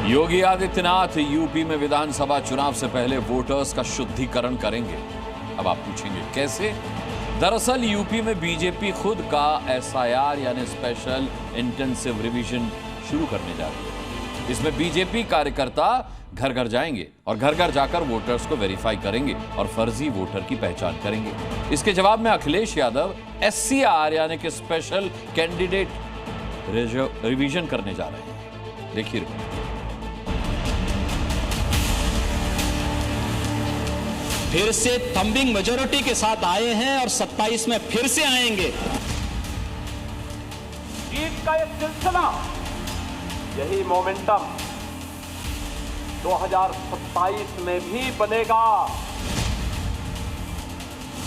Yogi Adityanath UP में विधानसभा चुनाव से पहले वोटर्स का शुद्धिकरण करेंगे। अब आप पूछेंगे कैसे? दरअसल यूपी में बीजेपी खुद का एसआईआर यानी स्पेशल इंटेंसिव रिवीजन शुरू करने जा रही है। इसमें बीजेपी कार्यकर्ता घर घर जाएंगे और घर घर जाकर वोटर्स को वेरीफाई करेंगे और फर्जी वोटर की पहचान करेंगे। इसके जवाब में अखिलेश यादव एससीआर यानी कि स्पेशल कैंडिडेट रिवीजन करने जा रहे हैं। देखिए रिपोर्ट। फिर से थंबिंग मेजॉरिटी के साथ आए हैं और 27 में फिर से आएंगे। जीत का ये सिलसिला, यही मोमेंटम 2027 में भी बनेगा।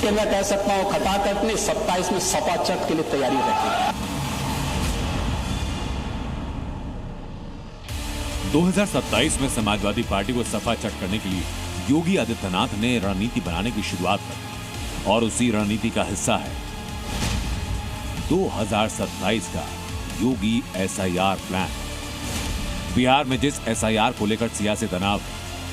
मैं कह सकता हूं खटाखट अपनी 27 में सपा चट के लिए तैयारी रखी। 2027 में समाजवादी पार्टी को सफा चट करने के लिए योगी आदित्यनाथ ने रणनीति बनाने की शुरुआत की और उसी रणनीति का हिस्सा है 2027 का योगी एसआईआर प्लान। बिहार में जिस एसआईआर को लेकर सियासी तनाव है,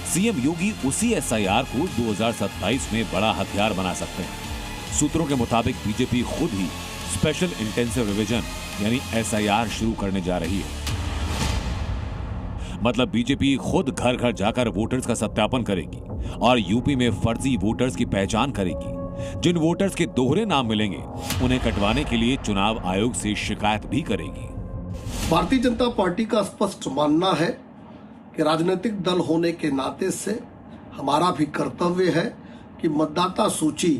सीएम योगी उसी एसआईआर को 2027 में बड़ा हथियार बना सकते हैं। सूत्रों के मुताबिक बीजेपी खुद ही स्पेशल इंटेंसिव रिवीजन यानी एसआईआर शुरू करने जा रही है। मतलब बीजेपी खुद घर घर जाकर वोटर्स का सत्यापन करेगी और यूपी में फर्जी वोटर्स की पहचान करेगी। जिन वोटर्स के दोहरे नाम मिलेंगे उन्हें कटवाने के लिए चुनाव आयोग से शिकायत भी करेगी। भारतीय जनता पार्टी का स्पष्ट मानना है कि राजनीतिक दल होने के नाते से हमारा भी कर्तव्य है कि मतदाता सूची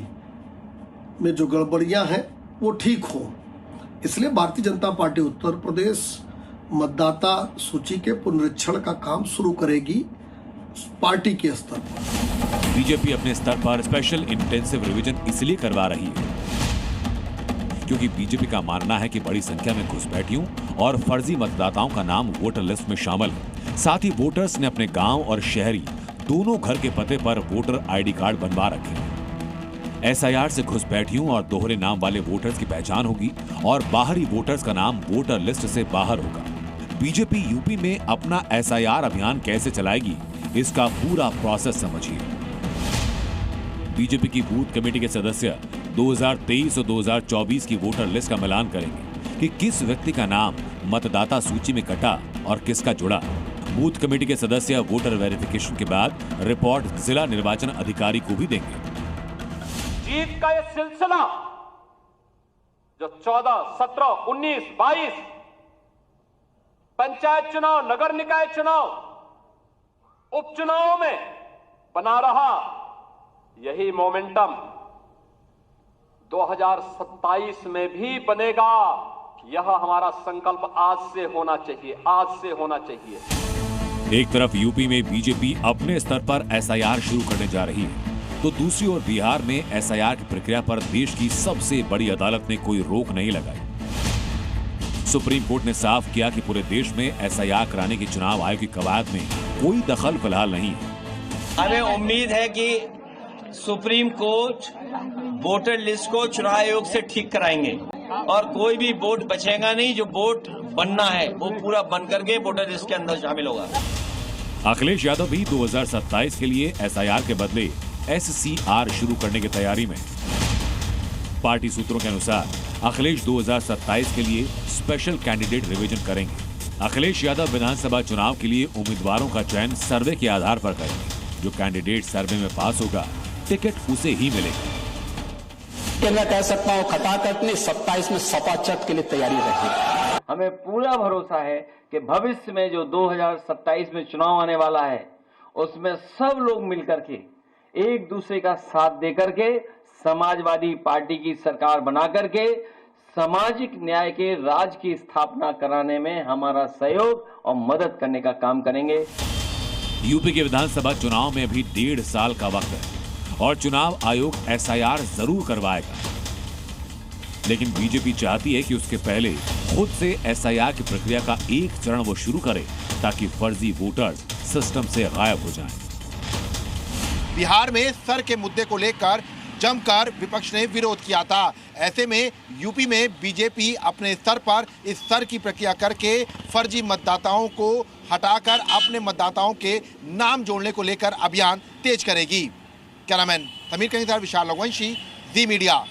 में जो गड़बड़ियां हैं वो ठीक हो। इसलिए भारतीय जनता पार्टी उत्तर प्रदेश मतदाता सूची के पुनरीक्षण का काम शुरू करेगी पार्टी के स्तर पर। बीजेपी अपने स्तर पर स्पेशल इंटेंसिव रिवीजन इसलिए करवा रही है क्योंकि बीजेपी का मानना है कि बड़ी संख्या में घुसपैठियों और फर्जी मतदाताओं का नाम वोटर लिस्ट में शामिल है। साथ ही वोटर्स ने अपने गांव और शहरी दोनों घर के पते पर वोटर आईडी कार्ड बनवा रखे हैं। एसआईआर से घुसपैठियों और दोहरे नाम वाले वोटर्स की पहचान होगी और बाहरी वोटर्स का नाम वोटर लिस्ट से बाहर होगा। बीजेपी यूपी में अपना एसआईआर अभियान कैसे चलाएगी, इसका पूरा प्रोसेस समझिए। बीजेपी की बूथ कमेटी के सदस्य 2023 और 2024 की वोटर लिस्ट का मिलान करेंगे कि किस व्यक्ति का नाम मतदाता सूची में कटा और किसका जुड़ा। बूथ कमेटी के सदस्य वोटर वेरिफिकेशन के बाद रिपोर्ट जिला निर्वाचन अधिकारी को भी देंगे। जीत का यह सिलसिला जो 14, 17, 19, 22 पंचायत चुनाव, नगर निकाय चुनाव, उपचुनाव में बना रहा, यही मोमेंटम 2027 में भी बनेगा। यह हमारा संकल्प आज से होना चाहिए, आज से होना चाहिए। एक तरफ यूपी में बीजेपी अपने स्तर पर एसआईआर शुरू करने जा रही है, तो दूसरी ओर बिहार में एसआईआर की प्रक्रिया पर देश की सबसे बड़ी अदालत ने कोई रोक नहीं लगाई। सुप्रीम कोर्ट ने साफ किया कि पूरे देश में एसआईआर कराने की चुनाव आयोग की कवायद में कोई दखल फिलहाल नहीं है। हमें उम्मीद है कि सुप्रीम कोर्ट वोटर लिस्ट को चुनाव आयोग से ठीक कराएंगे और कोई भी वोट बचेगा नहीं। जो वोट बनना है वो पूरा बन करके वोटर लिस्ट के अंदर शामिल होगा। अखिलेश यादव भी 2027 के लिए एसआईआर के बदले एससीआर शुरू करने की तैयारी में। पार्टी सूत्रों के अनुसार अखिलेश 2027 के लिए स्पेशल कैंडिडेट रिवीजन करेंगे। अखिलेश यादव विधानसभा चुनाव के लिए उम्मीदवारों का चयन सर्वे के आधार पर करेंगे। जो कैंडिडेट सर्वे में पास होगा टिकट उसे ही मिलेगा। मैं कह सकता हूं खटाखट अपनी 27 में सपा चट के लिए तैयारी रखी। हमें पूरा भरोसा है कि भविष्य में जो 2027 में चुनाव आने वाला है उसमें सब लोग मिलकर के एक दूसरे का साथ देकर के समाजवादी पार्टी की सरकार बना करके सामाजिक न्याय के राज की स्थापना कराने में हमारा सहयोग और मदद करने का काम करेंगे। यूपी के विधानसभा चुनाव में अभी 1.5 साल का वक्त है और चुनाव आयोग एसआईआर जरूर करवाएगा, लेकिन बीजेपी चाहती है कि उसके पहले खुद से एसआईआर की प्रक्रिया का एक चरण वो शुरू करे ताकि फर्जी वोटर्स सिस्टम से गायब हो जाएं। बिहार में सर के मुद्दे को लेकर जमकर विपक्ष ने विरोध किया था। ऐसे में यूपी में बीजेपी अपने स्तर पर इस स्तर की प्रक्रिया करके फर्जी मतदाताओं को हटाकर अपने मतदाताओं के नाम जोड़ने को लेकर अभियान तेज करेगी। कैमरामैन समीर के साथ विशाल रघुवंशी, जी मीडिया।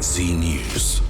जी न्यूज़।